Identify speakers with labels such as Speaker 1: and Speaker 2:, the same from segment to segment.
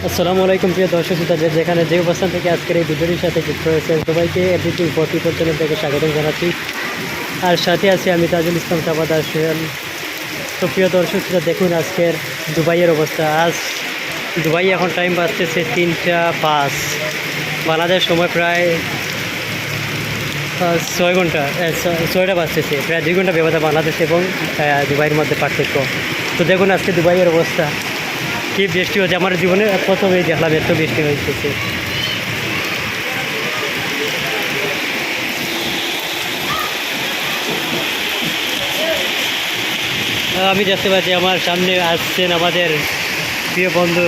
Speaker 1: আসসালামু আলাইকুম প্রিয় দর্শক শ্রোতা, যেখানে যে অবস্থান থেকে আজকের এই ভিডিওটির সাথে যুক্ত হয়েছে সবাইকে এভরিথিং 40 চ্যানেল থেকে স্বাগতম জানাচ্ছি। আর সাথে আছি আমি তাজুল ইসলাম তাবাদার সোহেল। তো প্রিয় দর্শক শ্রোতা, দেখুন আজকের দুবাইয়ের অবস্থা। আজ দুবাই এখন টাইম বাজতেছে 3টা 5, বাংলাদেশ সময় প্রায় 6 ঘন্টা, 6টা বাজতেছে, প্রায় 2 ঘন্টা ব্যবধান বাংলাদেশ এবং দুবাইয়ের মধ্যে পার্থক্য। তো দেখুন আজকে দুবাইয়ের অবস্থা, কি বৃষ্টি হচ্ছে। আমার জীবনে প্রথমেই দেখলাম এত বৃষ্টি হয়েছে। আমি দেখতে পাচ্ছি আমার সামনে আসছেন আমাদের প্রিয় বন্ধু,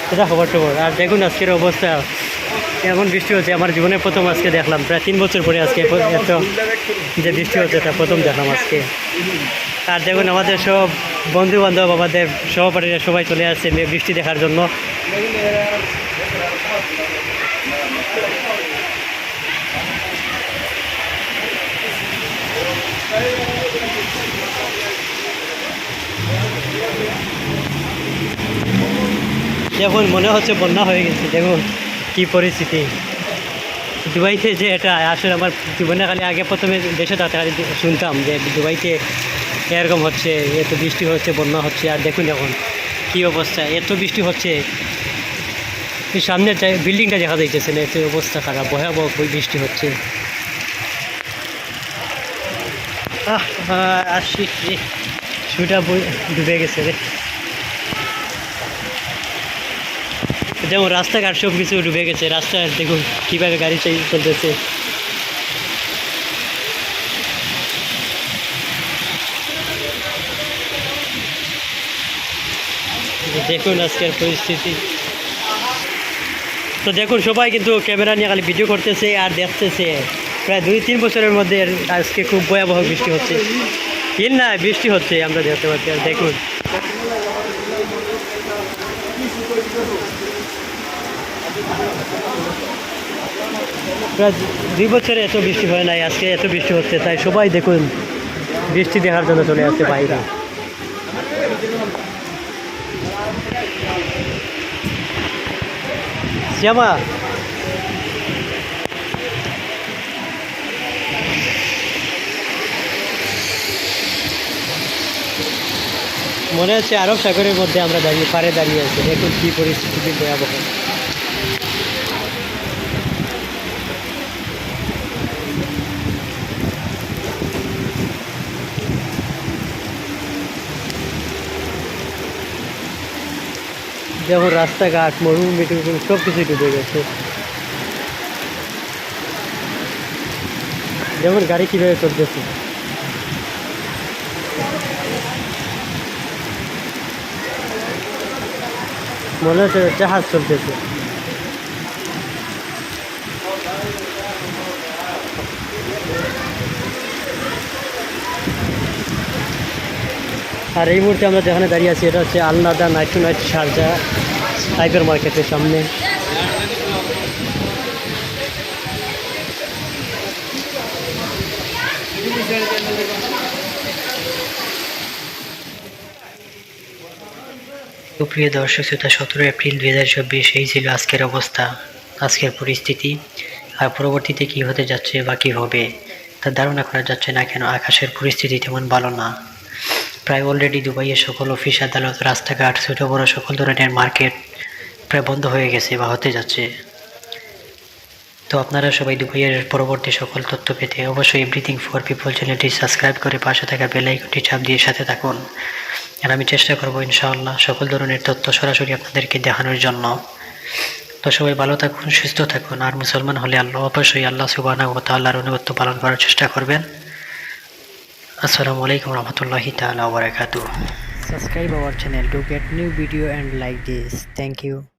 Speaker 1: সেটা খবর। আর দেখুন আজকের অবস্থা, এমন বৃষ্টি হচ্ছে আমার জীবনে প্রথম আজকে দেখলাম, প্রায় 3 বছর পরে আজকে এত যে বৃষ্টি হচ্ছে তা প্রথম দেখলাম আজকে। আর দেখুন আমাদের সব বন্ধু বান্ধব, আমাদের সহপাঠীরা সবাই চলে আসছে বৃষ্টি দেখার জন্য। দেখুন মনে হচ্ছে বন্যা হয়ে গেছে, দেখুন কি পরিস্থিতি দুবাইতে। যে এটা আসলে আমার জীবনে খালি আগে প্রথমে দেশে থাকতে খালি শুনতাম যে দুবাইতে এরকম হচ্ছে, এত বৃষ্টি হচ্ছে, বন্যা হচ্ছে। আর দেখুন এখন কী অবস্থা, এত বৃষ্টি হচ্ছে, সামনের বিল্ডিংটা দেখা যাইতেছে না, এত অবস্থা খারাপ, ভয়াবহ বৃষ্টি হচ্ছে। আসি রে, শুটা ডুবে গেছে রে। যেমন রাস্তাঘাট সব কিছু ডুবে গেছে, রাস্তায় দেখুন কীভাবে গাড়ি চলতেছে। দেখুন আজকের পরিস্থিতি। তো দেখুন সবাই কিন্তু ক্যামেরা নিয়ে খালি ভিডিও করতেছে আর দেখতেছে। প্রায় 2-3 বছরের মধ্যে আজকে খুব ভয়াবহ বৃষ্টি হচ্ছে। না বৃষ্টি হচ্ছে আমরা দেখতে পাচ্ছি। আর দেখুন প্রায় 2 বছরে এত বৃষ্টি হয় নাই, আজকে এত বৃষ্টি হচ্ছে, তাই সবাই দেখুন বৃষ্টি দেখার জন্য চলে আসছে বাইরে। শ্যামা, মনে হচ্ছে আরব সাগরের মধ্যে আমরা পাড়ে দাঁড়িয়ে আছি। দেখুন কী পরিস্থিতি ভয়াবহ। যেমন রাস্তাঘাট, মরুভূমি সব কিছুই ডুবে গেছে। যেমন গাড়ি কীভাবে চলতেছে, মনে হচ্ছে জাহাজ চলতেছে। আর এই মুহূর্তে আমরা যেখানে দাঁড়িয়ে আছি এটা হচ্ছে Al Nada Night to Night Sharjah hyper মার্কেটের সামনে। প্রিয় দর্শক শ্রোতা, 17 এপ্রিল 2024 এই ছিল আজকের অবস্থা, আজকের পরিস্থিতি। আর পরবর্তীতে কি হতে যাচ্ছে বা কী হবে তা ধারণা করা যাচ্ছে না, কেন আকাশের পরিস্থিতি তেমন ভালো না। প্রায় অলরেডি দুবাইয়ের সকল অফিস আদালত, রাস্তাঘাট, ছোটো বড়ো সকল ধরনের মার্কেট প্রায় বন্ধ হয়ে গেছে বা হতে যাচ্ছে। তো আপনারা সবাই দুবাইয়ের পরবর্তী সকল তথ্য পেতে অবশ্যই এভরিথিং ফর পিপল চ্যানেলটি সাবস্ক্রাইব করে পাশে থাকা বেল আইকনটি চাপ দিয়ে সাথে থাকুন। আর আমি চেষ্টা করবো ইনশাআল্লাহ সকল ধরনের তথ্য সরাসরি আপনাদেরকে দেখানোর জন্য। তো সবাই ভালো থাকুন, সুস্থ থাকুন। আর মুসলমান হলে অবশ্যই আল্লাহ সুবহানাহু ওয়া তাআলার অনুগত্য পালন করার চেষ্টা করবেন। আসসালামু আলাইকুম রহমতুল্লাহি তাআলা ওয়া বারাকাতুহু। Subscribe our channel to get new video and like this. Thank you.